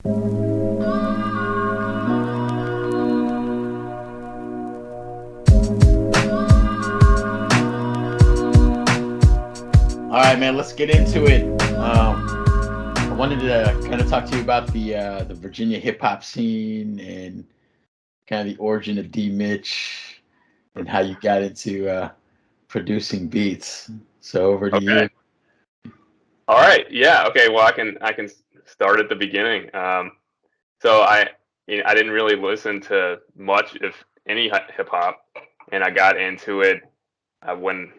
All right, man, let's get into it. I wanted to kind of talk to you about the Virginia hip hop scene and kind of the origin of D-Mitch and how you got into producing beats. So over to Okay. you. All right. Yeah. Okay. Well, I can start at the beginning. So I didn't really listen to much, if any, hip hop, and I got into it when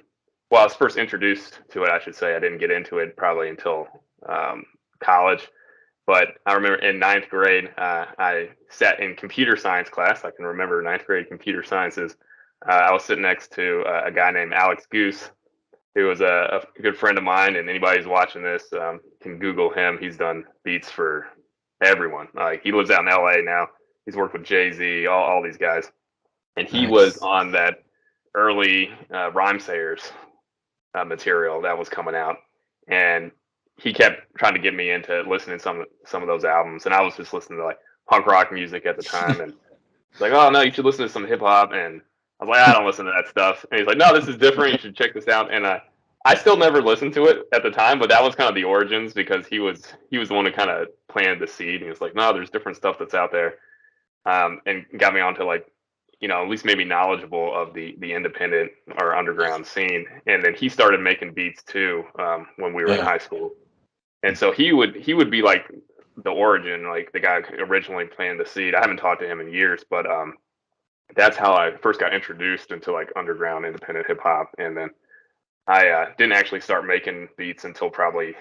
well, I was first introduced to it. I should say I didn't get into it probably until um, college. But I remember in ninth grade, I sat in computer science class. I can remember ninth grade computer sciences. I was sitting next to a guy named Alex Goose, who was a good friend of mine. And anybody who's watching this can Google him. He's done beats for everyone. Like he lives out in LA now. He's worked with Jay-Z, all these guys. And he was Nice. on that early Rhyme Sayers material that was coming out. And he kept trying to get me into listening to some of those albums. And I was just listening to like punk rock music at the time. And it's like, oh no, you should listen to some hip hop. And I was like, I don't listen to that stuff. And he's like, no, this is different. You should check this out. And I still never listened to it at the time, but that was kind of the origins because he was the one who kind of planted the seed. And he was like, no, there's different stuff that's out there, and got me onto like, at least maybe knowledgeable of the independent or underground scene. And then he started making beats too when we were in Yeah. high school. And so he would be like the origin, like the guy who originally planted the seed. I haven't talked to him in years, but that's how I first got introduced into like underground independent hip hop. And then I didn't actually start making beats until probably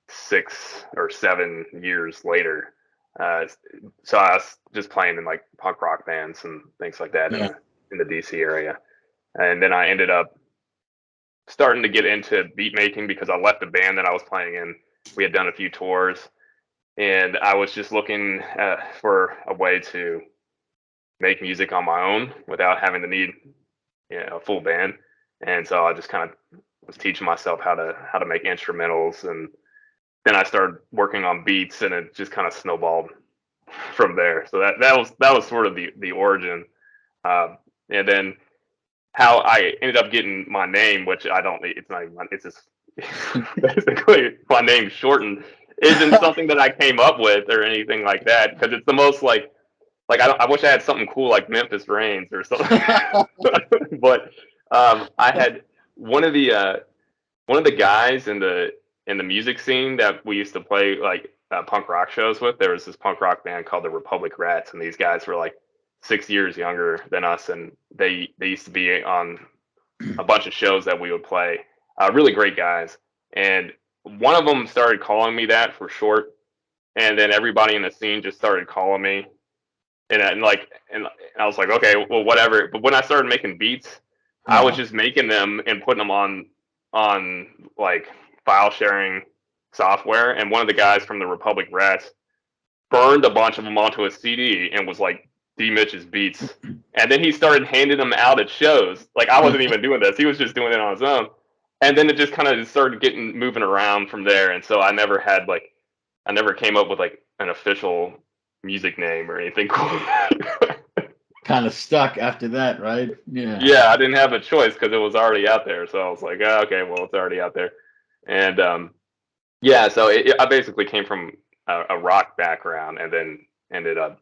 6 or 7 years later. Uh, so I was just playing in like punk rock bands and things like that in Yeah. the DC area. And then I ended up starting to get into beat making because I left a band that I was playing in. We had done a few tours, and I was just looking for a way to make music on my own without having to need a full band. And so I just kind of was teaching myself how to make instrumentals, and then I started working on beats, and it just kind of snowballed from there. So that was sort of the origin, and then how I ended up getting my name, which I don't. It's not even. It's just basically my name shortened. Isn't something that I came up with or anything like that because it's the most like I wish I had something cool like Memphis Reigns or something. But I had one of the uh, one of the guys in the music scene that we used to play like punk rock shows with. There was this punk rock band called the Republic Rats, and these guys were like 6 years younger than us, and they used to be on a bunch of shows that we would play. Really great guys, and one of them started calling me that for short, and then everybody in the scene just started calling me, and I was like, okay, well, whatever. But when I started making beats, I was Yeah. just making them and putting them on like file sharing software. And one of the guys from the Republic Rats burned a bunch of them onto a CD and was like D-Mitch's beats. And then he started handing them out at shows. Like I wasn't even doing this; he was just doing it on his own. And then it just kind of started getting moving around from there. And so I never came up with like an official music name or anything cool. Kind of stuck after that, right? Yeah. Yeah, I didn't have a choice because it was already out there. So I was like, oh, okay, well, it's already out there. And yeah, so I basically came from a rock background and then ended up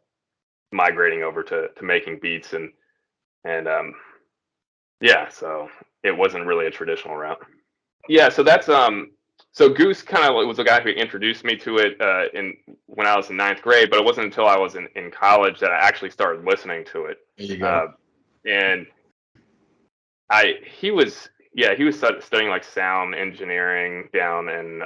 migrating over to making beats and yeah, so it wasn't really a traditional route. Yeah, so that's so Goose kind of was the guy who introduced me to it in when I was in ninth grade, but it wasn't until I was in college that I actually started listening to it. There you go. Uh, and he was studying like sound engineering down in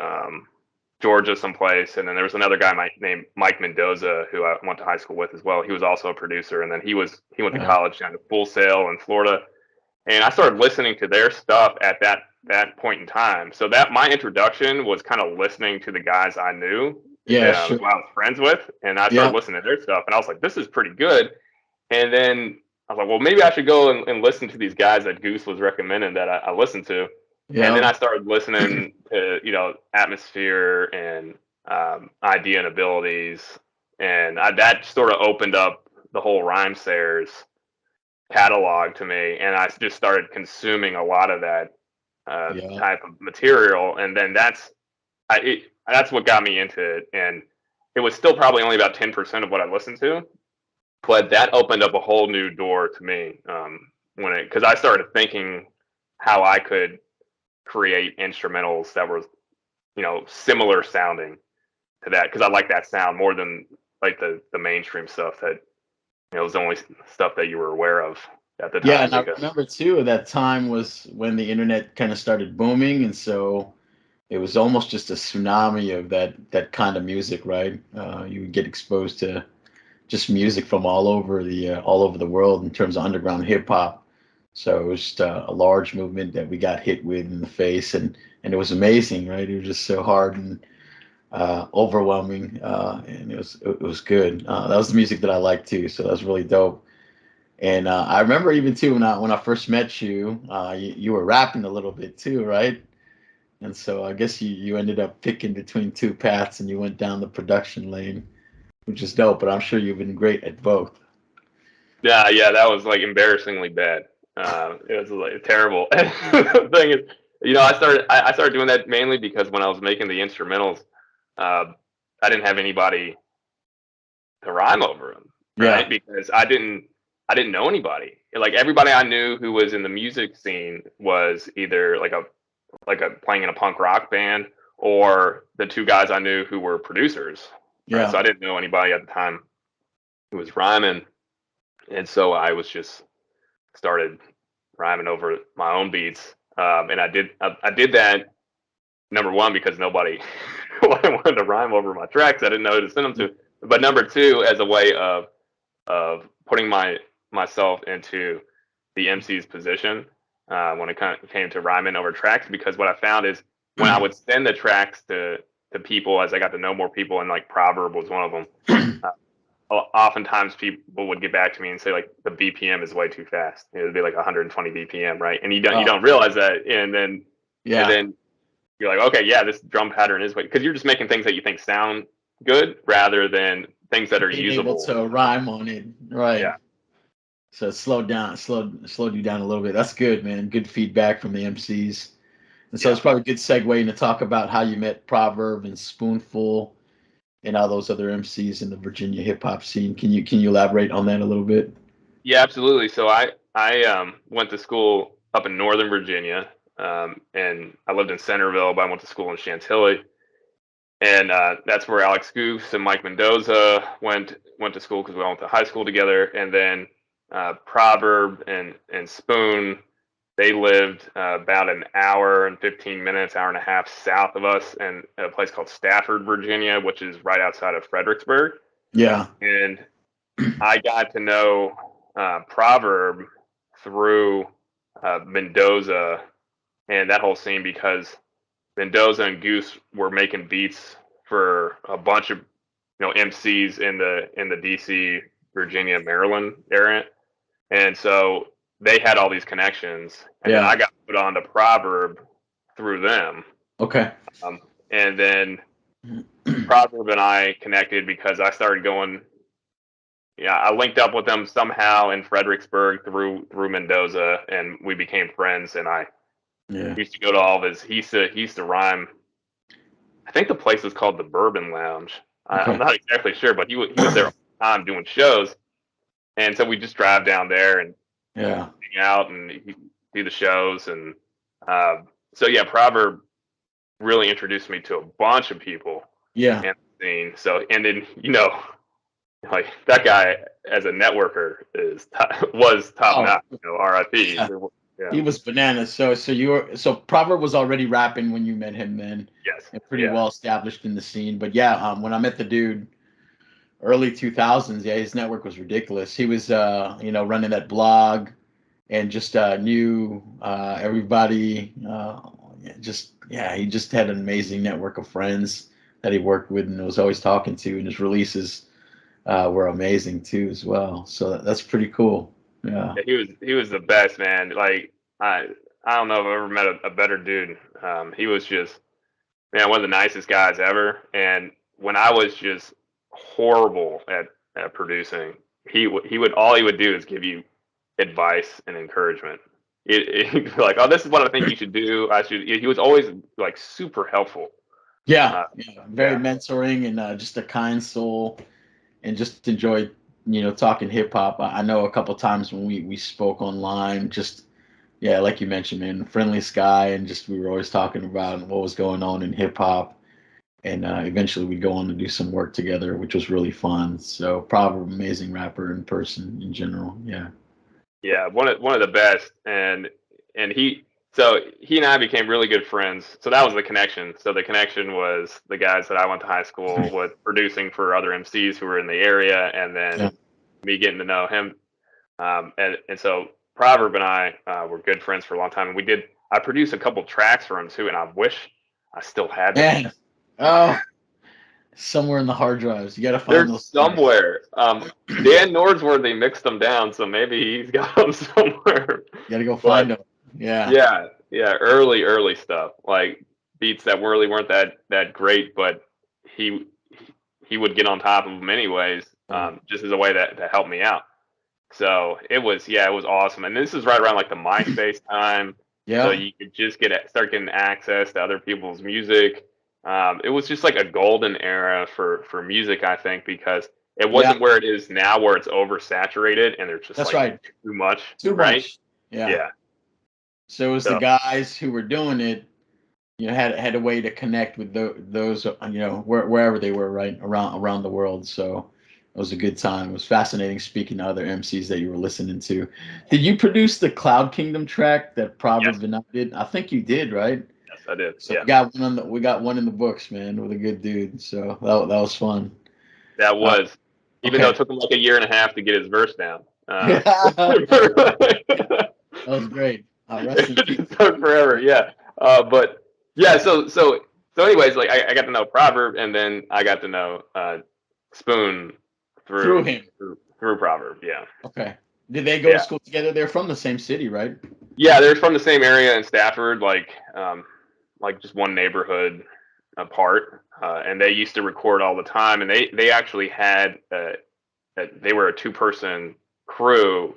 Georgia someplace, and then there was another guy named Mike Mendoza who I went to high school with as well. He was also a producer, and then he went to Yeah. college down to Full Sail in Florida, and I started listening to their stuff at that point in time. So that my introduction was kind of listening to the guys I knew, Yeah. Sure. who I was friends with, and I started Yep. listening to their stuff, and I was like, this is pretty good. And then I was like, well, maybe I should go and listen to these guys that Goose was recommending that I listened to. And then Yep. I started listening to, Atmosphere and Idea and Abilities and that sort of opened up the whole Rhymesayers catalog to me, and I just started consuming a lot of that Yeah. type of material, and then that's what got me into it. And it was still probably only about 10% of what I listened to, but that opened up a whole new door to me because I started thinking how I could create instrumentals that were similar sounding to that, because I like that sound more than like the mainstream stuff that was the only stuff that you were aware of at the Yeah, time. and I Because remember too that time was when the internet kind of started booming, and so it was almost just a tsunami of that kind of music, right? You would get exposed to just music from all over the world in terms of underground hip hop. So it was just a large movement that we got hit with in the face, and it was amazing, right? It was just so hard and overwhelming, and it was good. That was the music that I liked too, so that was really dope. And I remember even too when I first met you, you were rapping a little bit too, right? And so I guess you ended up picking between two paths and you went down the production lane, which is dope. But I'm sure you've been great at both. yeah, that was like embarrassingly bad. It was like terrible. The thing is, I started doing that mainly because when I was making the instrumentals, uh, I didn't have anybody to rhyme over them, right? Yeah, Because I didn't know anybody. Like everybody I knew who was in the music scene was either like a playing in a punk rock band, or the two guys I knew who were producers, right? So yeah. I didn't know anybody at the time who was rhyming, and so I was just started rhyming over my own beats. And I did that, number one, because nobody wanted to rhyme over my tracks. I didn't know who to send them to. But number two, as a way of putting myself into the MC's position when it came to rhyming over tracks. Because what I found is when I would send the tracks to people, as I got to know more people, and like Proverb was one of them. Oftentimes people would get back to me and say like the BPM is way too fast. It would be like 120 BPM, right? And you don't you Oh, don't realize that, and then and yeah. then you're like, okay, yeah, this drum pattern is way, because you're just making things that you think sound good rather than things that are Being able usable. to rhyme on it, right? Yeah, So it slowed you down a little bit. That's good, man. Good feedback from the MCs. And so yeah. it's probably a good segue to talk about how you met Proverb and Spoonfull and all those other MCs in the Virginia hip hop scene. Can you elaborate on that a little bit? Yeah, absolutely. So I went to school up in Northern Virginia, and I lived in Centerville, but I went to school in Chantilly, and that's where Alex Goose and Mike Mendoza went to school, because we all went to high school together. And then Proverb and Spoon, they lived about an hour and 15 minutes, hour and a half south of us, in a place called Stafford, Virginia, which is right outside of Fredericksburg. Yeah. And I got to know Proverb through Mendoza and that whole scene, because Mendoza and Goose were making beats for a bunch of MCs in the DC, Virginia, Maryland area, and so they had all these connections, and then Yeah. I got put on to Proverb through them, Okay. um, and then Proverb and I connected because I started going. Yeah, I linked up with them somehow in Fredericksburg through Mendoza, and we became friends. And I Yeah. used to go to all of his. He used to rhyme. I think the place was called the Bourbon Lounge. I'm Okay. not exactly sure, but he was there all the time doing shows, and so we just drive down there and Yeah. hang out and do the shows. And uh, so yeah, Proverb really introduced me to a bunch of people Yeah. in the scene. So, and then like that guy as a networker was top Oh, notch. R.I.P. yeah. Yeah. He was bananas. So Proverb was already rapping when you met him then, Yes. and pretty Yeah. well established in the scene. But yeah, when I met the dude early 2000s, yeah, his network was ridiculous. He was running that blog and just knew everybody. He just had an amazing network of friends that he worked with and was always talking to, and his releases were amazing too as well. So that's pretty cool. Yeah. Yeah, he was the best, man. Like I don't know if I've ever met a better dude. He was just, man, one of the nicest guys ever. And when I was just horrible at producing. He would all he would do is give you advice and encouragement. He'd be like, "Oh, this is what I think you should do. I should." He was always like super helpful. Yeah, yeah, very Yeah, mentoring and just a kind soul, and just enjoyed talking hip hop. I know a couple times when we spoke online, just yeah, like you mentioned, man, friendliest guy, and just we were always talking about what was going on in hip hop, and eventually we'd go on to do some work together, which was really fun. So, probably amazing rapper in person in general. Yeah. yeah, one of the best, and he and I became really good friends. So that was the connection. So the connection was the guys that I went to high school with producing for other MCs who were in the area, and Yeah. then me getting to know him. And so Proverb and I were good friends for a long time, and I produced a couple tracks for him too, and I wish I still had those. Man. Oh, somewhere in the hard drives. You got to find They're those things. somewhere. Dan Nordsworthy mixed them down, so maybe he's got them somewhere. You got to go find But them. Yeah. yeah, yeah, early stuff, like beats that really weren't that great, but he he would get on top of them anyways, just as a way to help me out. So it was awesome. And this is right around like the MySpace time, so Yeah. you could just start getting access to other people's music. It was just like a golden era for music, I think, because it Yeah. wasn't where it is now, where it's oversaturated and there's just That's like right. too much, Too right? much. Yeah. Yeah. So it was the So guys who were doing it, had a way to connect with those, wherever they were, right around the world. So it was a good time. It was fascinating speaking to other MCs that you were listening to. Did you produce the Cloud Kingdom track that yes, Proverb and I did? I think you did, right? yes, I did. So Yeah, we got one in the books, man, with a good dude. So that was fun. that Uh, was, even though okay. it took him like a year and a half to get his verse down. That was great. Rest in It peace. just took forever. Yeah. But yeah. So anyways, like I got to know Proverb, and then I got to know Spoon Through him. through Proverb. Yeah. Okay. Did they go to Yeah. school together? They're from the same city, right? Yeah. They're from the same area in Stafford, like just one neighborhood apart, and they used to record all the time, and they actually had they were a two-person crew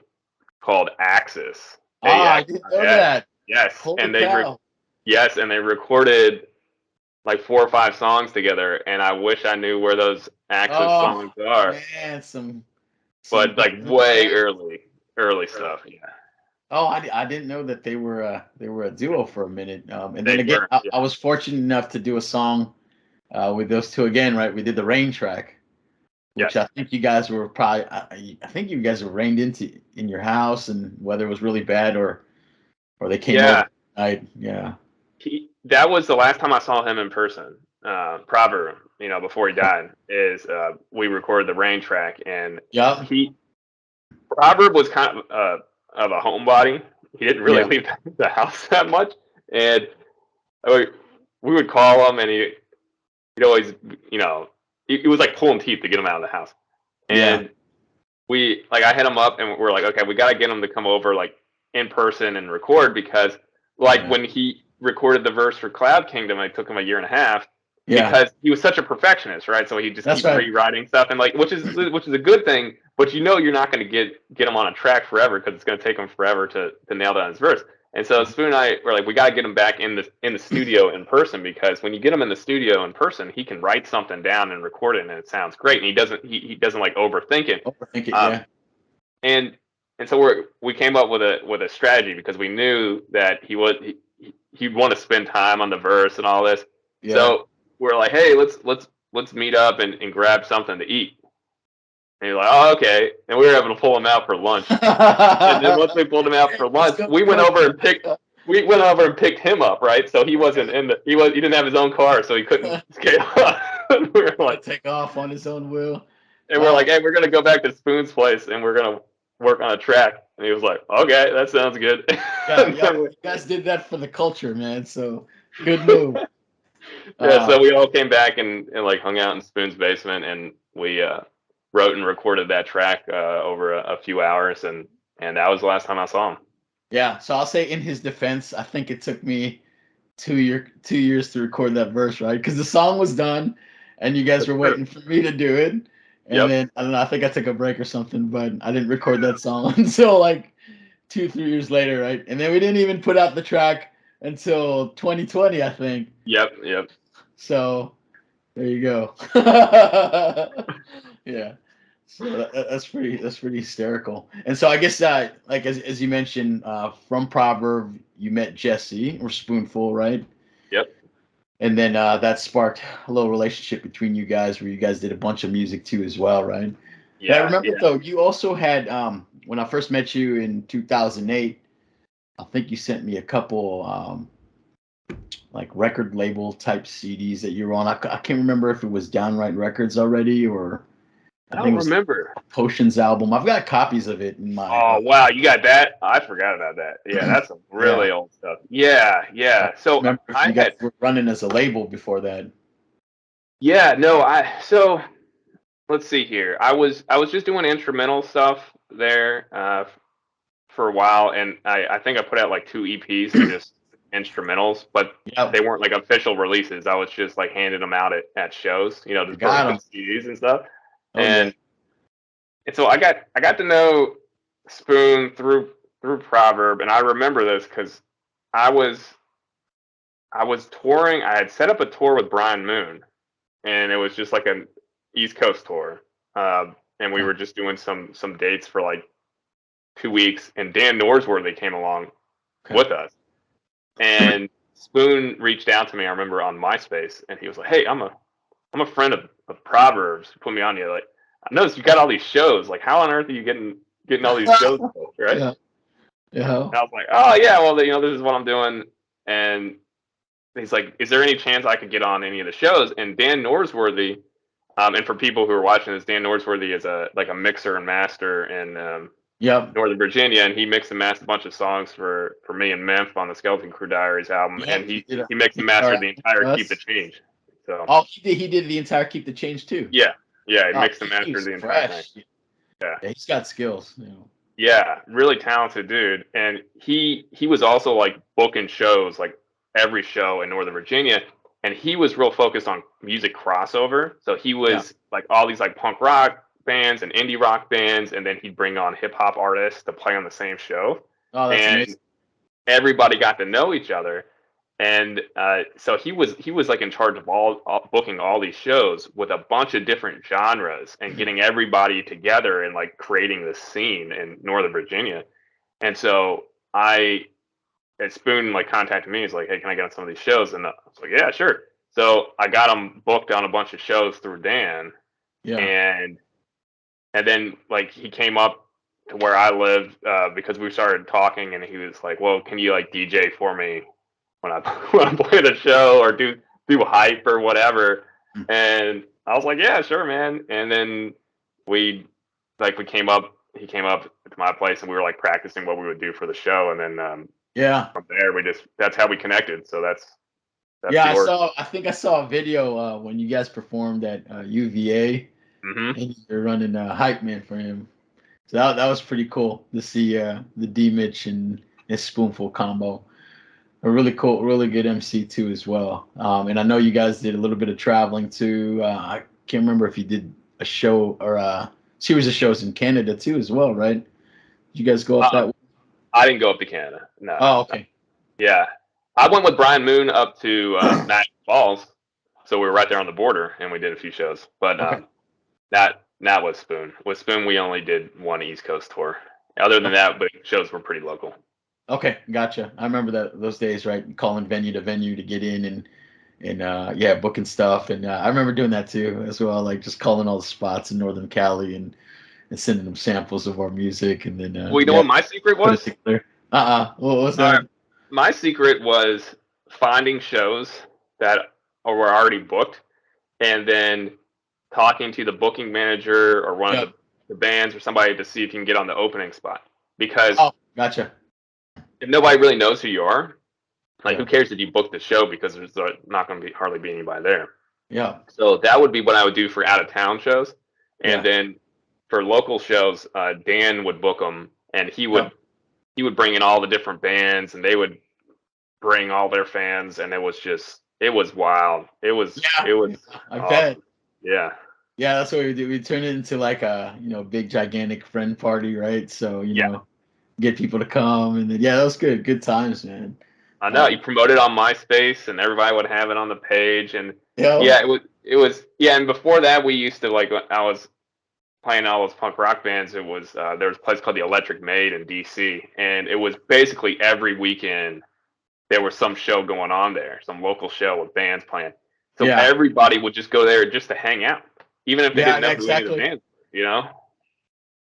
called Axis. They Ah, I actually, didn't know yes, that. yes, Holy and cow. yes, and they recorded like 4 or 5 songs together. And I wish I knew where those Axis Oh songs are, man, some but like good way tracks. early stuff. Yeah, Oh, I didn't know that they were a duo for a minute. And then they again, were. Yeah, I was fortunate enough to do a song with those two again, right? We did the Rain track, which yes, I think you guys were probably I think you guys were rained into in your house, and whether it was really bad or they came over yeah. tonight. Yeah. That was the last time I saw him in person. Proverb, before he died, is we recorded the Rain track, and Yep. he Proverb was kind of a homebody. He didn't really Yeah. leave the house that much, and we, we would call him, and he'd always, it was like pulling teeth to get him out of the house. Yeah. And I hit him up, and we're like, okay, we got to get him to come over like in person and record, because like Yeah. when he recorded the verse for Cloud Kingdom, it took him a year and a half, Yeah. because he was such a perfectionist, right? So he just That's keep right. rewriting stuff, and like, which is a good thing, but you're not going to get him on a track forever, because it's going to take him forever to nail down his verse. And so Spoon and I were like, we got to get him back in the studio in person, because when you get him in the studio in person, he can write something down and record it, and it sounds great, and he doesn't like overthink it. Overthink it. Um, Yeah. and so we came up with a strategy, because we knew that he'd want to spend time on the verse and all this. Yeah. So we're like, hey, let's meet up and grab something to eat. And he's like, oh, okay. And we were able to pull him out for lunch. And then once we pulled him out for Let's lunch, go to we went over and picked him up, right? So he wasn't he didn't have his own car, so he couldn't skate off. And we were like, take off on his own will. hey, we're gonna go back to Spoon's place, and we're gonna work on a track. And he was like, okay, that sounds good. Yeah, you guys did that for the culture, man. So good move. Yeah, Uh, so we all came back and like hung out in Spoon's basement, and we wrote and recorded that track over a few hours, and that was the last time I saw him. yeah. So I'll say in his defense, I think it took me 2 years to record that verse, right? Because the song was done, and you guys were waiting for me to do it. And Yep. then I don't know, I think I took a break or something, but I didn't record that song until like 2, 3 years later, right? And then we didn't even put out the track until 2020, I think. Yep. Yep. So there you go. Yeah. So that's pretty hysterical. And so I guess like as you mentioned, from Proverb, you met Jesse or Spoonfull, right? Yep. And then that sparked a little relationship between you guys, where you guys did a bunch of music too, as well, right? And I Yeah. remember Yeah. though, you also had when I first met you in 2008. I think you sent me a couple like record label type CDs that you were on. I can't remember if it was Downright Records already, or I I think don't it was remember. Potions album. I've got copies of it in my. Oh wow, you got that? I forgot about that. Yeah, that's some Yeah. really old stuff. Yeah, I yeah. So remember I you guys had, were running as a label before that. yeah, no, so let's see here. I was just doing instrumental stuff there for a while, and I think I put out like 2 EPs of just instrumentals, but they Yep, weren't like official releases. I was just like handing them out at shows, I just got burning them. CDs and stuff. Oh yeah. And so I got to know Spoon through Proverb, and I remember this because I was I was touring. I had set up a tour with Brian Moon, and it was just like an East Coast tour, and we Okay. were just doing some dates for like 2 weeks. And Dan Norsworthy came along Okay. with us, and Spoon reached out to me. I remember on MySpace, and he was like, "Hey, I'm a friend of Proverbs. Put me on you. Like, I noticed you got all these shows. Like, how on earth are you getting all these shows booked, right?" Yeah. Yeah. And I was like, "Oh yeah, well, this is what I'm doing." And he's like, "Is there any chance I could get on any of the shows?" And Dan Norsworthy, and for people who are watching this, Dan Norsworthy is a mixer and master in Yep. Northern Virginia, and he mixed and mastered a bunch of songs for me and Memph on the Skeleton Crew Diaries album, and Yep. he He did he mixed a and guitar mastered the album entire for Keep the us. Change. So Oh, he did the entire Keep the Change too. yeah, yeah, he Oh, mixed and mastered he's the entire thing. fresh. Yeah. Yeah, he's got skills. You know. Yeah, really talented dude, and he was also like booking shows like every show in Northern Virginia, and he was real focused on music crossover. So he Yeah. was like all these like punk rock bands and indie rock bands, and then he'd bring on hip hop artists to play on the same show, Oh, that's and amazing. everybody got to know each other. And so he was like in charge of all booking all these shows with a bunch of different genres and getting everybody together and like creating this scene in Northern Virginia. And so and Spoon like contacted me. He's like, "Hey, can I get on some of these shows?" And I was like, "Yeah, sure." So I got him booked on a bunch of shows through Dan, Yeah. and then like he came up to where I lived because we started talking, and he was like, "Well, can you like DJ for me when I when I play the show or do hype or whatever?" Mm. And I was like, "Yeah, sure, man." And then we we came up. He came up to my place, and we were like practicing what we would do for the show. And then Yeah. from there, that's how we connected. So that's Yeah. the origin. I think I saw a video when you guys performed at UVA, Hmm. and you're running a hype man for him. So that was pretty cool to see the D-Mitch and his Spoonful combo. A really cool, really good MC too as well. And I know you guys did a little bit of traveling too. I can't remember if you did a show or a series of shows in Canada too as well, right? Did you guys go up that way? I didn't go up to Canada. No. Oh, okay. Yeah, I went with Brian Moon up to Niagara Falls, so we were right there on the border, and we did a few shows. But Okay. that was Spoon. With Spoon, we only did one East Coast tour. Other than that, the shows were pretty local. Okay, gotcha. I remember those days, right? Calling venue to venue to get in and yeah, booking stuff. And I remember doing that too as well, like just calling all the spots in Northern Cali and sending them samples of our music, and then Well, you know yeah, what my secret put it was? together. What was All right, that? my secret was finding shows that were already booked, and then talking to the booking manager or one of Yeah. the bands or somebody to see if you can get on the opening spot. Because Oh, gotcha. if nobody really knows who you are, like, Yeah. who cares if you book the show because there's not going to be hardly be anybody there. Yeah. So that would be what I would do for out of town shows, and Yeah. then for local shows, Dan would book them, and he Yep. would bring in all the different bands, and they would bring all their fans, and it was just It was wild. It was I bet. awesome. Yeah. Yeah, that's what we do. We turn it into like a big gigantic friend party, right? So Yeah. get people to come, and then yeah, that was good. Good times, man. I know you promoted on MySpace, and everybody would have it on the page, and Yeah, yeah, it was yeah. And before that, we used to like when I was playing all those punk rock bands. It was there was a place called the Electric Maid in DC, and it was basically every weekend there was some show going on there, some local show with bands playing. So yeah, everybody would just go there just to hang out, even if they yeah, didn't know who any of the exactly. bands were, you know?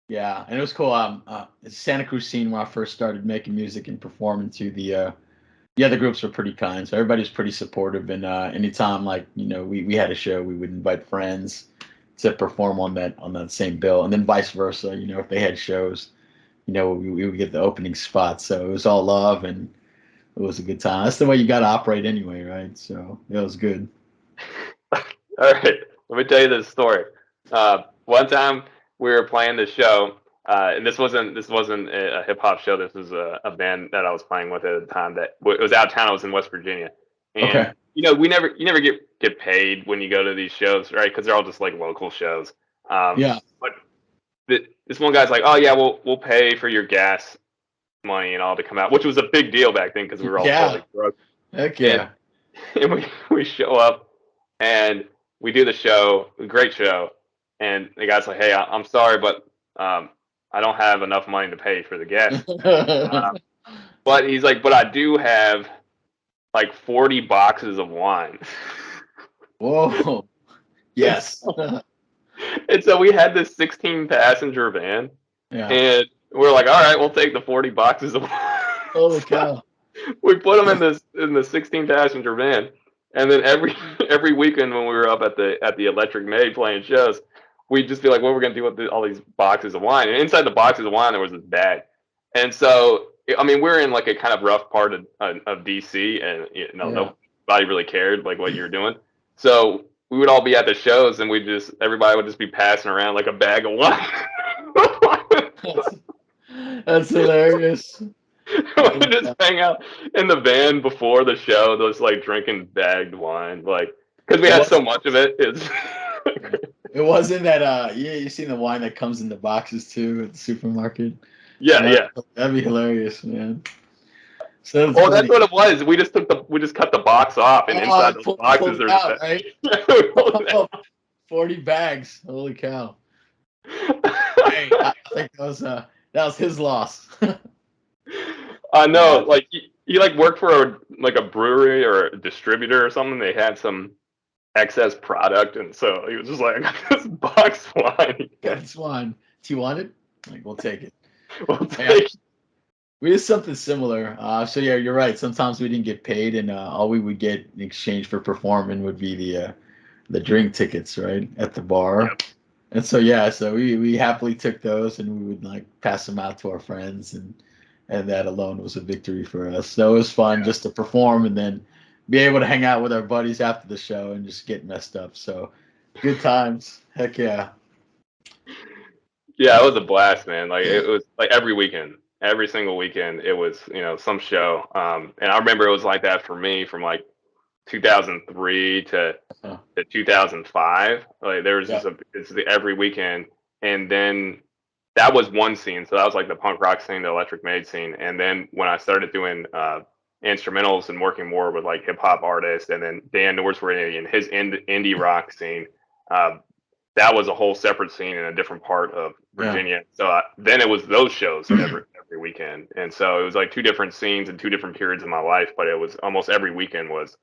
Yeah, and it was cool. The Santa Cruz scene when I first started making music and performing to the other groups were pretty kind, so everybody was pretty supportive. And anytime like we had a show, we would invite friends to perform on that same bill, and then vice versa. If they had shows, we would get the opening spots. So it was all love, and it was a good time. That's the way you got to operate anyway, right? So it was good. All right, let me tell you this story. One time we were playing this show, and this wasn't a hip hop show. This was a band that I was playing with at the time. That it was out of town. I was in West Virginia, and Okay. you never get paid when you go to these shows, right? Because they're all just like local shows. Yeah. But this one guy's like, "Oh yeah, we'll pay for your gas money and all to come out," which was a big deal back then because we were all Yeah. totally broke. Heck And yeah. and we show up and we do the show, great show, and the guy's like, "Hey, I'm sorry, but I don't have enough money to pay for the gas." But he's like, "But I do have like 40 boxes of wine." Whoa. and, Yes. so, and so we had this 16 passenger van, Yeah. and we're like, "All right, we'll take the 40 boxes of wine." Holy So cow. we put them in the 16 passenger van, and then every weekend when we were up at the Electric Maid playing shows, we'd just be like, "What are we gonna do with all these boxes of wine?" And inside the boxes of wine, there was this bag, and so I mean, we're in like a kind of rough part of DC, and Yeah. nobody really cared like what you were doing. So we would all be at the shows, and everybody would just be passing around like a bag of wine. That's, that's hilarious. We just hang out in the van before the show, just like drinking bagged wine, like because we It had so was. much of it. It's Yeah. It wasn't that. Yeah, you seen the wine that comes in the boxes too at the supermarket. yeah, Uh, yeah. that'd be hilarious, man. So that's Oh, that's funny. what it was. We just cut the box off, and Oh, inside those pulled boxes it there's a out, bag. right? We pulled it 40 bags. Holy cow. Hey, out. I think that was his loss. I Yeah. know, like he like worked for a brewery or a distributor or something. They had some excess product, and so he was just like, "I got this box wine. That's fine. Do you want it? Like, we'll take it. We'll Yeah, take." we did something similar. So yeah, you're right. Sometimes we didn't get paid, and all we would get in exchange for performing would be the drink tickets, right, at the bar. Yep. And so yeah, so we happily took those, and we would like pass them out to our friends, and that alone was a victory for us. So it was fun Yeah. just to perform and then be able to hang out with our buddies after the show and just get messed up. So good times. Heck yeah. Yeah, it was a blast, man. Like it was like every weekend, every single weekend, it was some show. And I remember it was like that for me from like 2003 Uh, to 2005. Like there was yeah. just every weekend, and then that was one scene. So that was like the punk rock scene, the Electric Maid scene. And then when I started doing instrumentals and working more with like hip hop artists, and then Dan Norsworthy and his indie rock scene. Uh, that was a whole separate scene in a different part of Yeah. Virginia. So then it was those shows every weekend, and so it was like two different scenes and two different periods of my life. But it was almost every weekend was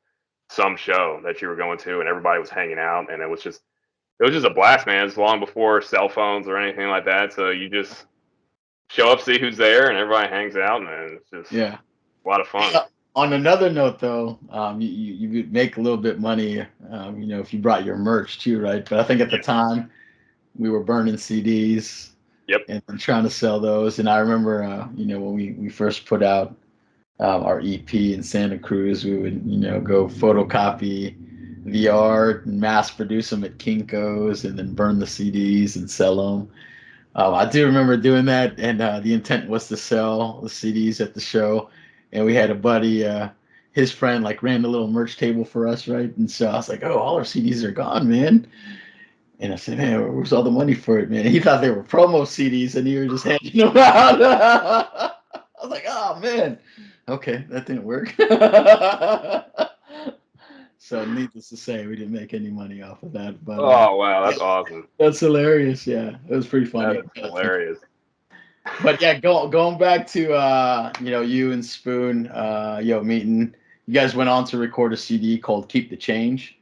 some show that you were going to, and everybody was hanging out, and it was just a blast, man. It's long before cell phones or anything like that, so you just show up, see who's there, and everybody hangs out, and it's just Yeah. a lot of fun. Yeah. On another note, though, you would make a little bit money, if you brought your merch too, right? But I think at the Yeah. time we were burning CDs Yep. and trying to sell those. And I remember, when we first put out our EP in Santa Cruz, we would, go photocopy the art and mass produce them at Kinko's and then burn the CDs and sell them. I do remember doing that, and the intent was to sell the CDs at the show. And we had a buddy, his friend like ran the little merch table for us, right? And so I was like, oh, all our CDs are gone, man. And I said, man, where's all the money for it, man? And he thought they were promo CDs, and he was just handing them out. I was like, oh man, okay, that didn't work. So needless to say, we didn't make any money off of that. But Oh wow, that's awesome. that's hilarious. Yeah, it was pretty That funny. is hilarious. But yeah, going back to you and Spoon, meeting. You guys went on to record a CD called "Keep the Change"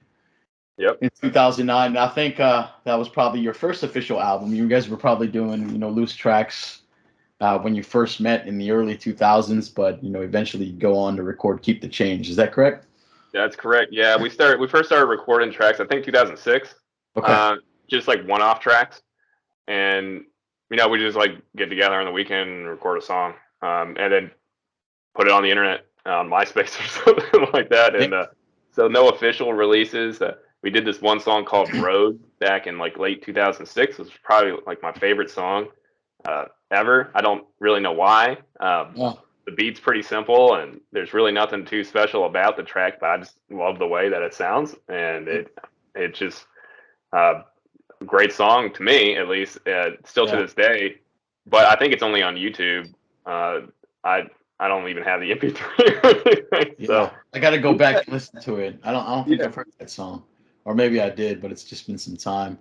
Yep. in 2009. And I think that was probably your first official album. You guys were probably doing loose tracks when you first met in the early 2000s, but eventually you go on to record "Keep the Change." Is that correct? That's correct. Yeah, we first started recording tracks, I think 2006. Okay. Just like one-off tracks, and we just like get together on the weekend and record a song, and then put it on the internet on MySpace or something like that. And so no official releases. We did this one song called "Road" back in like late 2006. It was probably like my favorite song ever. I don't really know why. The beat's pretty simple, and there's really nothing too special about the track, but I just love the way that it sounds, and it just great song to me, at least, still to this day. But I think it's only on YouTube. I don't even have the MP3 or anything. Yeah, So I got to go back and listen to it. I don't think I've heard that song, or maybe I did, but it's just been some time.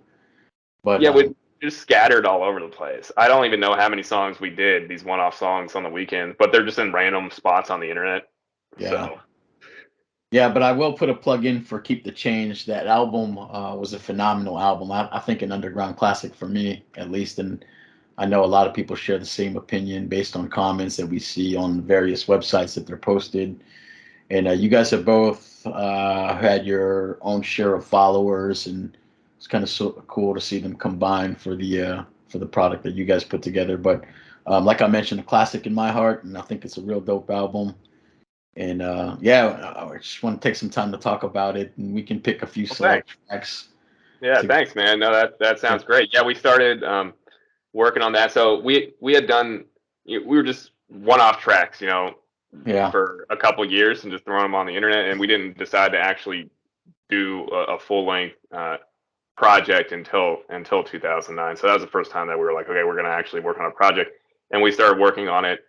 But yeah, we just scattered all over the place. I don't even know how many songs we did, these one-off songs on the weekend, but they're just in random spots on the internet. Yeah. So. Yeah, but I will put a plug in for "Keep the Change." That album was a phenomenal album. I think an underground classic for me, at least, and I know a lot of people share the same opinion based on comments that we see on various websites that they're posted. And you guys have both had your own share of followers, and it's kind of so cool to see them combine for the product that you guys put together. But like I mentioned, a classic in my heart, and I think it's a real dope album. And I just want to take some time to talk about it, and we can pick a few select tracks. Yeah, thanks, man. No, that sounds great. Yeah, we started working on that. So we had done, we were just one-off tracks, for a couple years and just throwing them on the internet, and we didn't decide to actually do a full-length project until 2009. So that was the first time that we were like, okay, we're going to actually work on a project, and we started working on it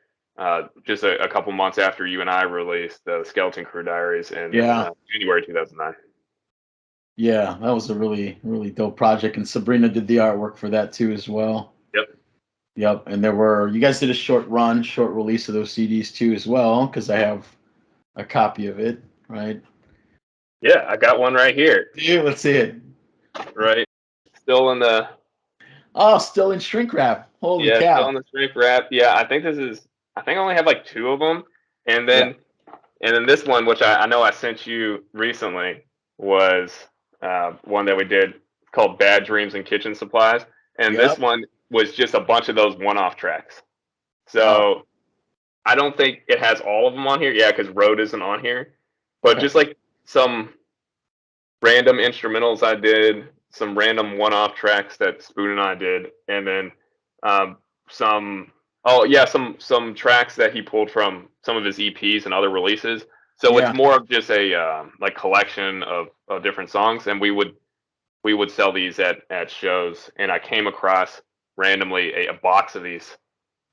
just a couple months after you and I released the Skeleton Crew Diaries in January 2009. Yeah, that was a really, really dope project, and Sabrina did the artwork for that too as well. Yep, and you guys did a short release of those CDs too as well, because I have a copy of it, right? Yeah, I got one right here. Yeah, let's see it. Right, still in the. Oh, still in shrink wrap. Holy cow! Still in the shrink wrap. Yeah, I think I only have like two of them, and then this one, which I know I sent you recently, was one that we did called "Bad Dreams and Kitchen Supplies," and this one was just a bunch of those one-off tracks. So I don't think it has all of them on here. Yeah, because "Road" isn't on here, but just like some random instrumentals I did, some random one-off tracks that Spoon and I did, and then some tracks that he pulled from some of his EPs and other releases. So it's more of just a like collection of different songs, and we would sell these at shows. And I came across randomly a box of these,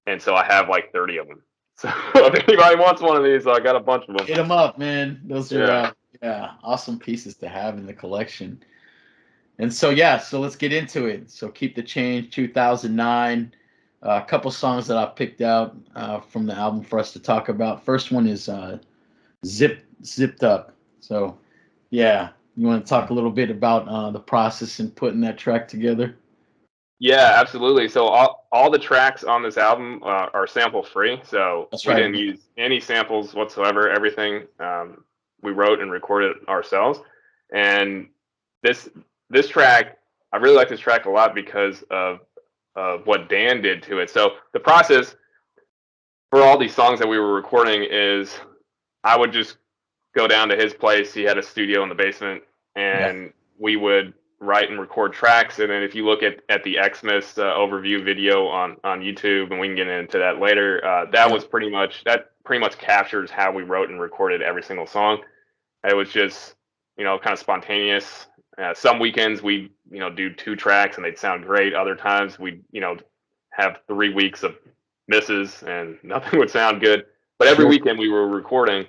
and so I have like 30 of them. So if anybody wants one of these, I got a bunch of them. Hit them up, man. Those are awesome pieces to have in the collection. And so so let's get into it. So "Keep the Change" 2009. A couple songs that I picked out from the album for us to talk about. First one is Zipped Up. So you want to talk a little bit about the process in putting that track together? Yeah, absolutely. So all the tracks on this album are sample free. So we didn't use any samples whatsoever. Everything we wrote and recorded ourselves. And this track, I really like this track a lot because of what Dan did to it. So the process for all these songs that we were recording is I would just go down to his place. He had a studio in the basement, and we would write and record tracks. And then if you look at the Xmas overview video on YouTube, and we can get into that later, that pretty much captures how we wrote and recorded every single song. It was just, kind of spontaneous. Some weekends we, do 2 tracks and they'd sound great. Other times we, have 3 weeks of misses and nothing would sound good. But every weekend we were recording,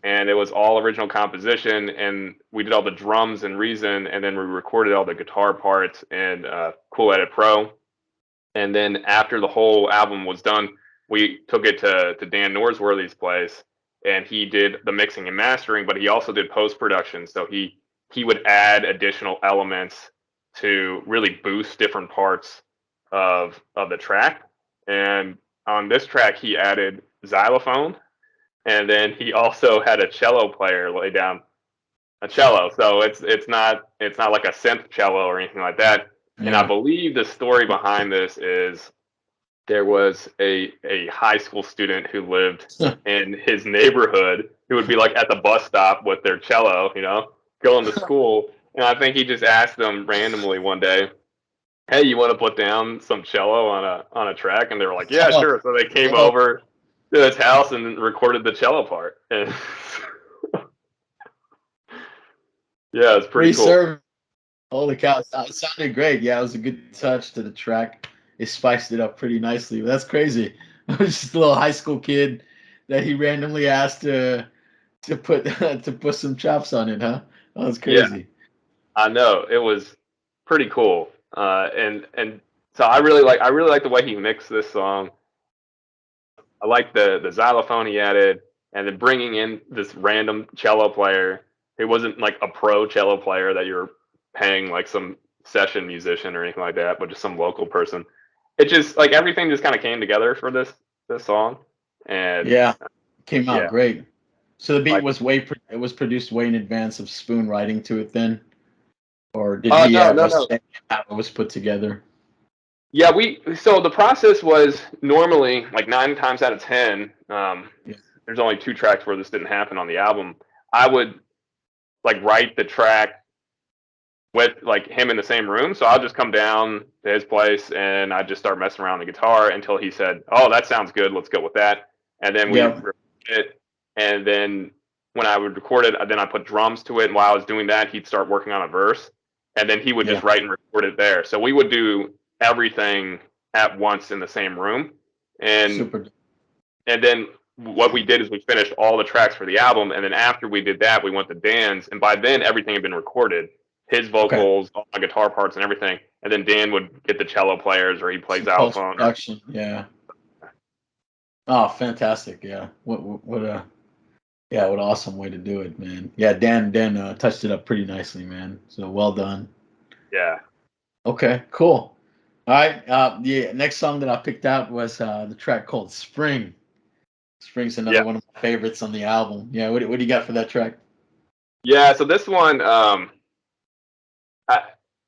and it was all original composition, and we did all the drums in Reason, and then we recorded all the guitar parts in Cool Edit Pro. And then after the whole album was done, we took it to Dan Norsworthy's place, and he did the mixing and mastering, but he also did post-production. So he would add additional elements to really boost different parts of the track. And on this track, he added xylophone, and then he also had a cello player lay down a cello. So it's not like a synth cello or anything like that. Yeah. And I believe the story behind this is there was a high school student who lived in his neighborhood who would be like at the bus stop with their cello, going to school. And I think he just asked them randomly one day, "Hey, you want to put down some cello on a track?" And they were like, "Yeah, sure." So they came over to his house and recorded the cello part. And yeah, it's pretty cool. Holy cow, it sounded great. Yeah, it was a good touch to the track. It spiced it up pretty nicely. That's crazy. It was just a little high school kid that he randomly asked to put to put some chops on it, huh? That was crazy. Yeah, I know. It was pretty cool. And so I really like the way he mixed this song. I like the xylophone he added, and then bringing in this random cello player. He wasn't like a pro cello player that you're paying like some session musician or anything like that, but just some local person. It just like everything just kind of came together for this song, and came out great. So the beat was it was produced way in advance of Spoon writing to it then, or did he no. How it was put together? Yeah, so the process was normally like 9 times out of 10. There's only 2 tracks where this didn't happen on the album. I would like write the track with like him in the same room. So I'll just come down to his place and I just start messing around the guitar until he said, "Oh, that sounds good. Let's go with that." And then we recorded it. And then when I would record it, then I put drums to it. And while I was doing that, he'd start working on a verse, and then he would just write and record it there. So we would do everything at once in the same room. And then what we did is we finished all the tracks for the album, and then after we did that, we went to Dan's, and by then everything had been recorded. His vocals, all my guitar parts and everything. And then Dan would get the cello players, or he plays xylophone. Production, yeah. Oh, fantastic! Yeah, what an awesome way to do it, man. Yeah, Dan touched it up pretty nicely, man. So well done. Yeah. Okay, cool. All right. The next song that I picked out was the track called "Spring." Spring's another one of my favorites on the album. Yeah. What do you got for that track? Yeah. So this one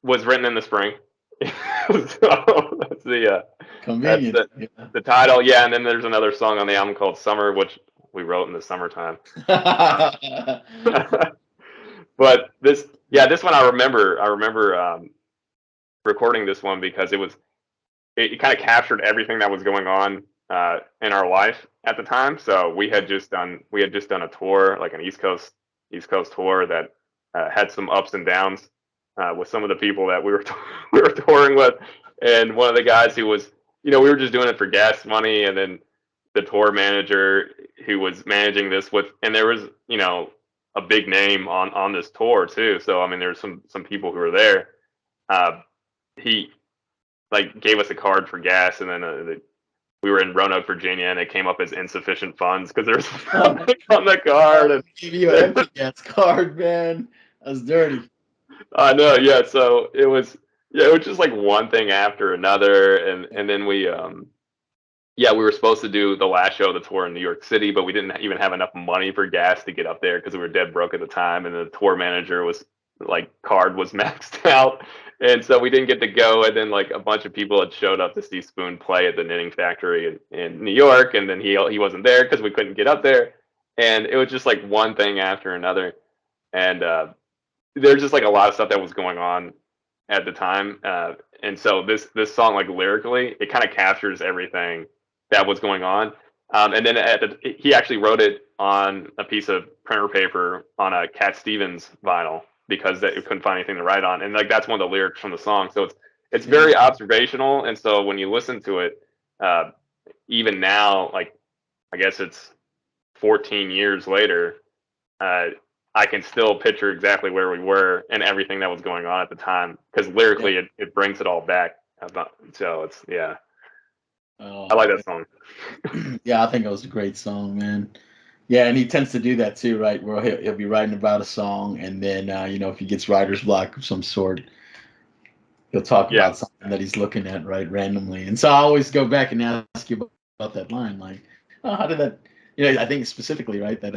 was written in the spring. So that's convenient. The title. Yeah, and then there's another song on the album called "Summer," which we wrote in the summertime. But this one I remember recording this one because it kind of captured everything that was going on in our life at the time. So we had just done a tour, like an East Coast tour that had some ups and downs with some of the people that we were touring with, and one of the guys who was, we were just doing it for gas money, and then the tour manager who was managing this and there was, a big name on this tour too. So I mean, there's some people who were there. He like gave us a card for gas, and then we were in Roanoke, Virginia, and it came up as insufficient funds because there's nothing on the card. And give you an empty gas card, man. That's dirty. I know, yeah. So it was just like one thing after another, and then we were supposed to do the last show of the tour in New York City, but we didn't even have enough money for gas to get up there because we were dead broke at the time, and the tour manager was like card was maxed out, and so we didn't get to go. And then like a bunch of people had showed up to see Spoon play at the Knitting Factory in New York, and then he wasn't there because we couldn't get up there, and it was just like one thing after another, and there's just like a lot of stuff that was going on at the time, and so this song, like lyrically, it kind of captures everything that was going on. And then he actually wrote it on a piece of printer paper on a Cat Stevens vinyl because they couldn't find anything to write on, and like that's one of the lyrics from the song. So it's very observational, and so when you listen to it, uh, even now, like I guess it's 14 years later, uh, I can still picture exactly where we were and everything that was going on at the time because lyrically it brings it all back. So it's I like that song. Yeah, I think it was a great song, man. Yeah, and he tends to do that too, right? Where he'll be writing about a song, and then if he gets writer's block of some sort, he'll talk Yeah, about something that he's looking at, right, randomly. And so I always go back and ask you about that line, like, oh, how did that? I think specifically, right, that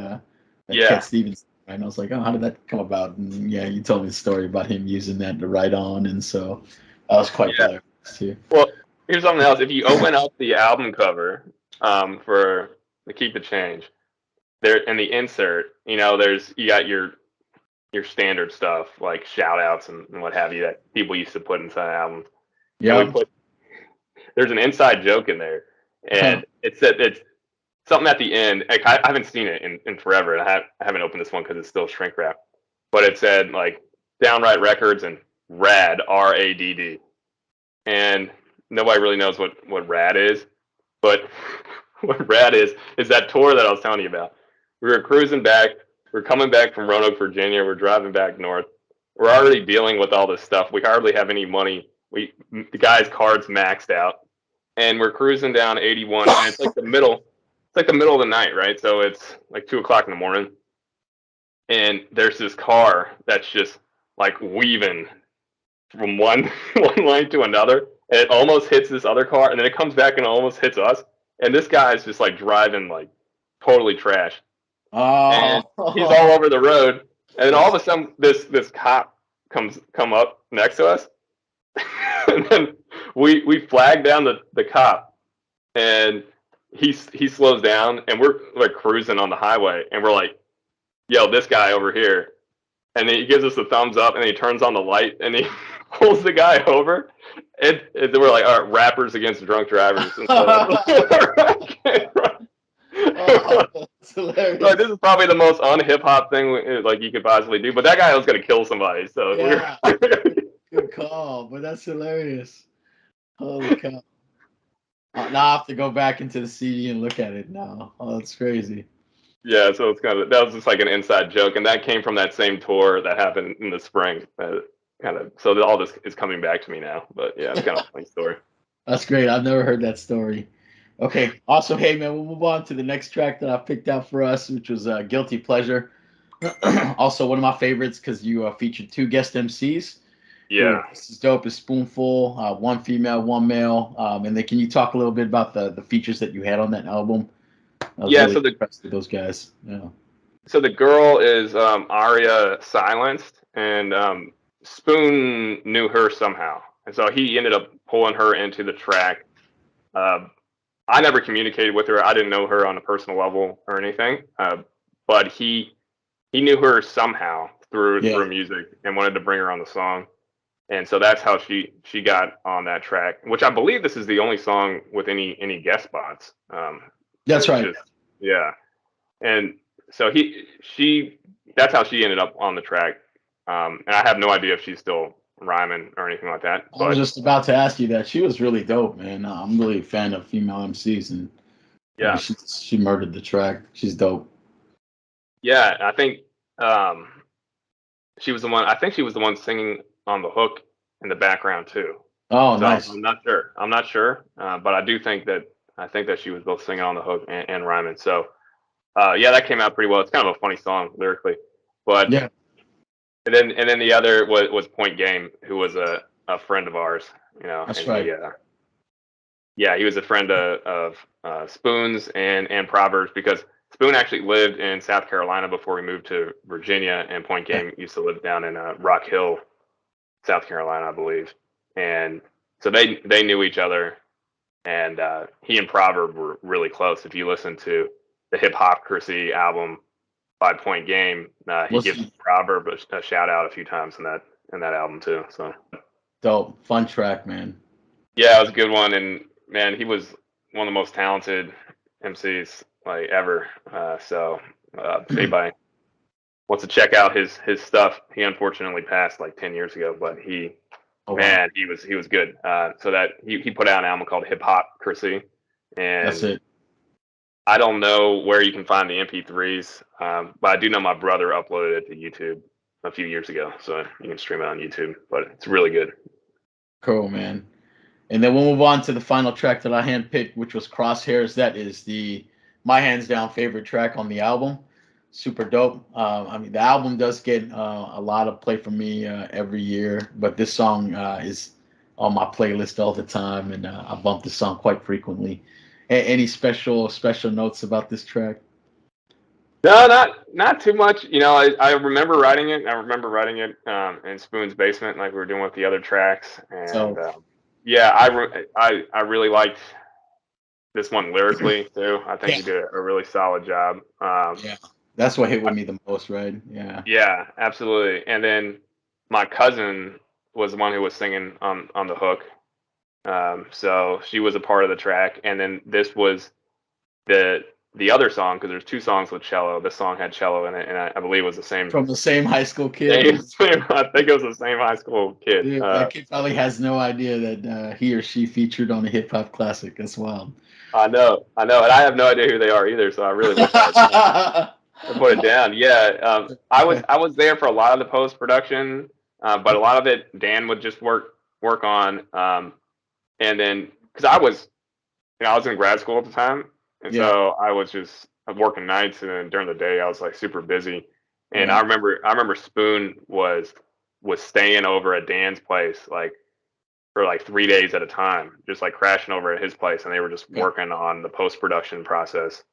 yeah, Cat Stevens. Right? And I was like, oh, how did that come about? And yeah, you told me the story about him using that to write on, and so that was quite yeah. hilarious too. Well, here's something else. If you open up the album cover for the Keep the Change, there in the insert, you got your standard stuff like shout outs and what have you that people used to put inside albums. And Yeah. there's an inside joke in there. And it's something at the end. Like, I haven't seen it in forever. I haven't opened this one because it's still shrink wrap. But it said like Downright Records and RAD, RADD. And nobody really knows what RAD is. But what RAD is that tour that I was telling you about. We were cruising back. We're coming back from Roanoke, Virginia. We're driving back north. We're already dealing with all this stuff. We hardly have any money. The guy's card's maxed out, and we're cruising down 81, and it's like the middle. It's like the middle of the night, right? So it's like 2 o'clock in the morning, and there's this car that's just like weaving from one one lane to another, and it almost hits this other car, and then it comes back and almost hits us. And this guy is just like driving like totally trash, and he's all Oh, over the road. And then all of a sudden, this cop come up next to us, and then we flag down the cop, and he slows down, and we're like cruising on the highway, and we're like, "Yo, this guy over here." And he gives us a thumbs up, and he turns on the light, and he pulls the guy over. And we're like, all right, rappers against drunk drivers. And so, oh, that's like, hilarious. this is probably the most un-hip hop thing like you could possibly do. But that guy was gonna kill somebody, so Yeah, good call, but that's hilarious. Holy cow. Now I have to go back into the CD and look at it now. Oh, that's crazy. yeah. So it's that was just like an inside joke, and that came from that same tour that happened in the spring. So all this is coming back to me now. But yeah, it's kind of a funny story. That's great. I've never heard that story. Okay, awesome. Hey, man, we'll move on to the next track that I picked out for us, which was Guilty Pleasure. Also, one of my favorites because you featured two guest MCs who were Yeah. just as dope as Spoonfull, one female, one male. And then can you talk a little bit about the features that you had on that album? I was Yeah. really So impressed with those guys. Yeah. the girl is Aria Silenced, and Spoon knew her somehow, and so he ended up pulling her into the track. Uh, I never communicated with her. I didn't know her on a personal level or anything, but he knew her somehow Yeah. through music and wanted to bring her on the song, and so that's how she got on that track. Which I believe this is the only song with any guest spots. That's It's right. just yeah, and so she that's how she ended up on the track. And I have no idea if she's still rhyming or anything like that. I was But just about to ask you that. She was really dope, man. I'm really a fan of female MCs, and yeah, she murdered the track. She's dope. yeah, I think um, she was the one. I think she was the one singing on the hook in the background too. Oh, So nice. I'm not sure. I'm not sure, but I think that she was both singing on the hook and rhyming. So yeah, that came out pretty well. It's kind of a funny song lyrically, but Yeah, and then the other was Point Game, who was a friend of ours, that's and right. he was a friend of Spoon's and Proverbs because Spoon actually lived in South Carolina before he moved to Virginia, and Point Yeah. Game used to live down in Rock Hill, South Carolina, I believe, and so they knew each other, and he and Proverb were really close. If you listen to the Hypocrisy album by Point Game, he Was gives he Proverb a shout out a few times in that album too. So Dope. Fun track, man. Yeah, it was a good one, and man, he was one of the most talented MCs like ever. If anybody wants to check out his stuff, he unfortunately passed like 10 years ago, but Oh wow. man, he was good. So that he put out an album called Hypocrisy, That's and it. I don't know where you can find the MP3s, but I do know my brother uploaded it to YouTube a few years ago, so you can stream it on YouTube. But it's really good. Cool, man. And then we'll move on to the final track that I handpicked, which was Crosshairs. That is my hands down favorite track on the album. Super dope. I mean, the album does get a lot of play from me every year, but this song is on my playlist all the time, and I bump this song quite frequently. Any special notes about this track? No, not too much. You know, I remember writing it. I remember writing it in Spoon's basement, like we were doing with the other tracks. And So yeah, I really liked this one lyrically too. I think yeah, he did a really solid job. yeah, that's what hit with me the most, right? Yeah. Yeah, absolutely. And then my cousin was the one who was singing on the hook. So she was a part of the track. And then this was the the other song, because there's two songs with cello. This song had cello in it, and I believe it was the same From the same high school kid. same. I think it was the same high school kid. Dude, that kid probably has no idea that he or she featured on a hip hop classic. That's wild. I know, and I have no idea who they are either. So I really wish I put it down. Yeah, I was there for a lot of the post production, but a lot of it Dan would just work on, and then because I was in grad school at the time, and Yeah, so I was just working nights, and then during the day I was like super busy. And right. I remember Spoon was staying over at Dan's place like for like 3 days at a time, just like crashing over at his place, and they were just Okay. working on the post production process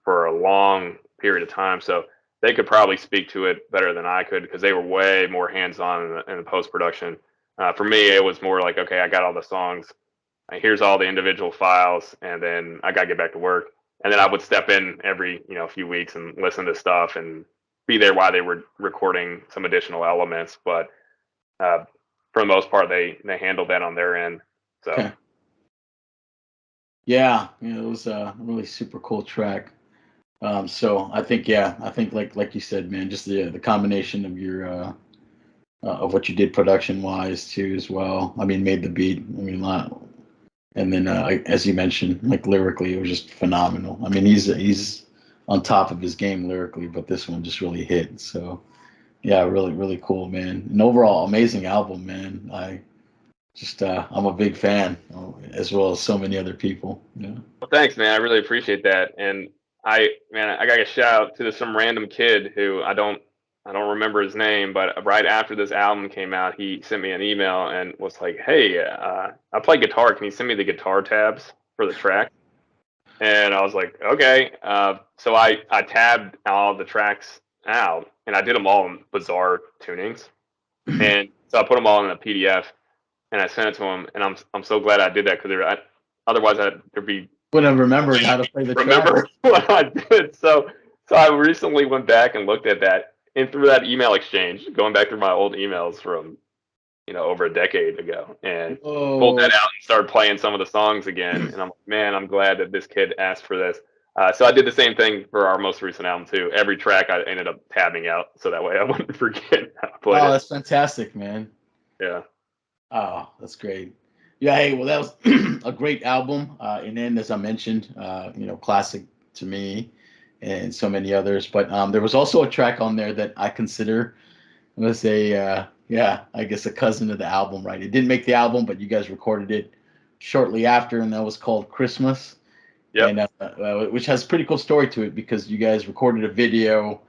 for a long period of time. So they could probably speak to it better than I could because they were way more hands on in the post production. For me, it was more like, okay, I got all the songs, here's all the individual files, and then I got to get back to work. And then I would step in every few weeks and listen to stuff and be there while they were recording some additional elements. But uh, for the most part, they handled that on their end. So Okay. Yeah, it was a really super cool track. So I think, yeah, I think like you said, man, just the combination of your of what you did production wise too as well. I mean, made the beat. I mean, a lot. And then as you mentioned, like lyrically, it was just phenomenal. I mean, he's on top of his game lyrically, but this one just really hit. So yeah, really cool, man. And overall, amazing album, man. I'm a big fan, as well as so many other people. Yeah. well, thanks, man. I really appreciate that. And I got a shout out to some random kid who I don't remember his name, but right after this album came out, he sent me an email and was like, "Hey, I play guitar. Can you send me the guitar tabs for the track?" And I was like, "Okay." So I tabbed all the tracks out, and I did them all in bizarre tunings, and so I put them all in a PDF, and I sent it to him. And I'm so glad I did that because otherwise there'd be Would have remembered how to play the tracks. remember what I did. So I recently went back and looked at that, and through that email exchange, going back through my old emails from over a decade ago, and pulled Oh, that out and started playing some of the songs again. And I'm like, man, I'm glad that this kid asked for this. So I did the same thing for our most recent album too. Every track I ended up tabbing out so that way I wouldn't forget how to play oh, it. that's fantastic, man. Yeah. Oh, that's great. Yeah, hey, well, that was a great album. And then, as I mentioned, classic to me and so many others. But there was also a track on there that I consider was yeah, I guess a cousin of the album, right? It didn't make the album, but you guys recorded it shortly after, and that was called Christmas, and Yep. which has a pretty cool story to it because you guys recorded a video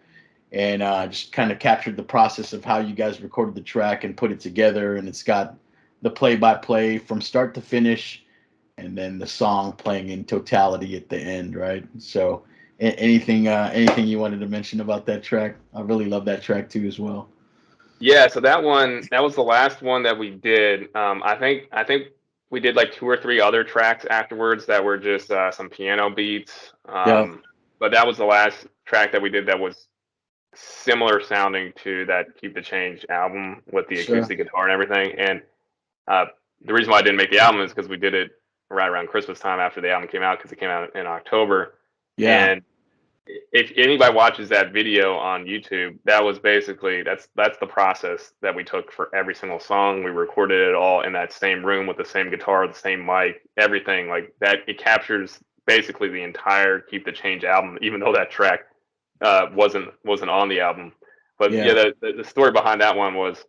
and just kind of captured the process of how you guys recorded the track and put it together. And it's got the play by play from start to finish, and then the song playing in totality at the end, right? So, anything you wanted to mention about that track? I really love that track too, as well. Yeah, so that was the last one that we did. I think we did like two or three other tracks afterwards that were just some piano beats. Yeah, But that was the last track that we did that was similar sounding to that Keep the Change album with the sure. acoustic guitar and everything. And The reason why I didn't make the album is because we did it right around Christmas time after the album came out, because it came out in October. Yeah. And if anybody watches that video on YouTube, that was basically that's the process that we took for every single song. We recorded it all in that same room with the same guitar, the same mic, everything like that. It captures basically the entire Keep the Change album, even though that track wasn't on the album. But yeah, the story behind that one was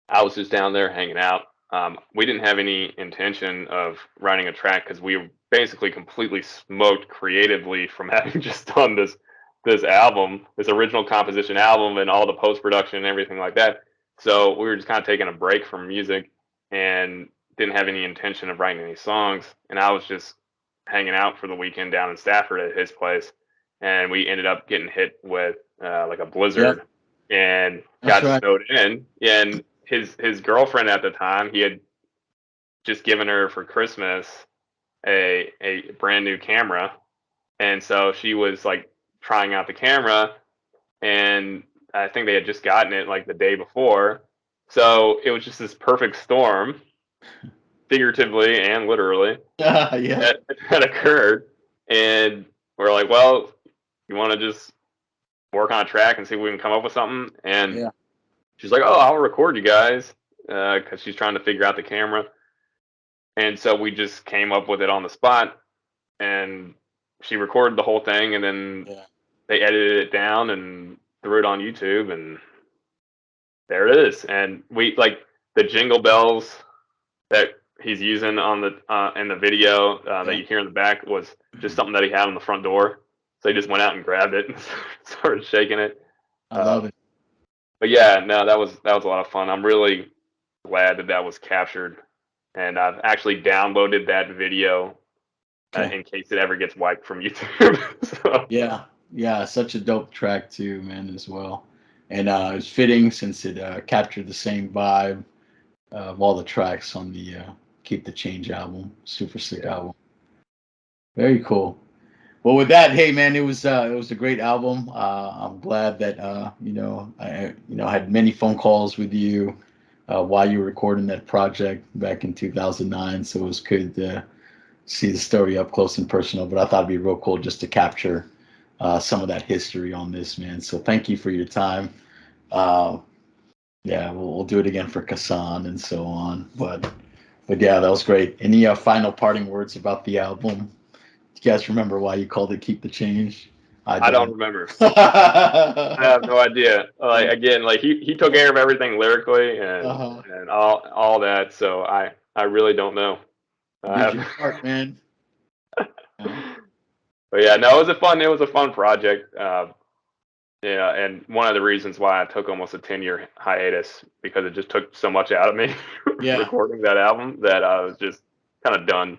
I was just down there hanging out. We didn't have any intention of writing a track because we were basically completely smoked creatively from having just done this album, this original composition album, and all the post production and everything like that. So we were just kind of taking a break from music and didn't have any intention of writing any songs. And I was just hanging out for the weekend down in Stafford at his place, and we ended up getting hit with like a blizzard and got snowed in. And his girlfriend at the time, he had just given her for Christmas a brand new camera, and so she was like trying out the camera, and I think they had just gotten it like the day before, so it was just this perfect storm, figuratively and literally, that occurred. And we're like, well, you want to just work on a track and see if we can come up with something? And she's like, oh, I'll record you guys, because she's trying to figure out the camera. And so we just came up with it on the spot, and she recorded the whole thing, and then they edited it down and threw it on YouTube, and there it is. And we like the jingle bells that he's using on the in the video that you hear in the back was just something that he had on the front door. So he just went out and grabbed it and started shaking it. I love it. But yeah, no, that was a lot of fun. I'm really glad that was captured, and I've actually downloaded that video in case it ever gets wiped from YouTube. So. Yeah, such a dope track too, man, as well. And it's fitting since it captured the same vibe of all the tracks on the Keep the Change album. Super sick album. Very cool. Well, with that, hey man, it was a great album. I'm glad that I had many phone calls with you while you were recording that project back in 2009. So it was good to see the story up close and personal. But I thought it'd be real cool just to capture some of that history on this, man. So thank you for your time. We'll do it again for Kassan and so on. But yeah, that was great. Any final parting words about the album? Do you guys remember why you called it Keep the Change? I don't remember. I have no idea. Like again, like he took care of everything lyrically and all that. So I really don't know. Did your part, man. But yeah, no, it was a fun project. And one of the reasons why I took almost a 10-year hiatus, because it just took so much out of me recording that album, that I was just kind of done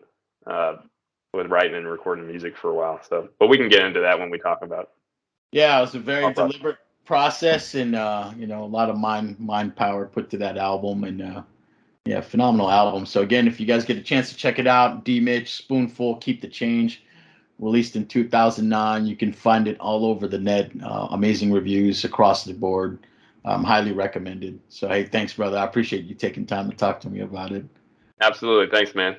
with writing and recording music for a while. So, but we can get into that when we talk about. Yeah, it was a very deliberate process, and a lot of mind power put to that album, and phenomenal album. So again, if you guys get a chance to check it out, D-Mitch, Spoonfull, Keep the Change, released in 2009. You can find it all over the net. Amazing reviews across the board. Highly recommended. So hey, thanks, brother. I appreciate you taking time to talk to me about it. Absolutely, thanks, man.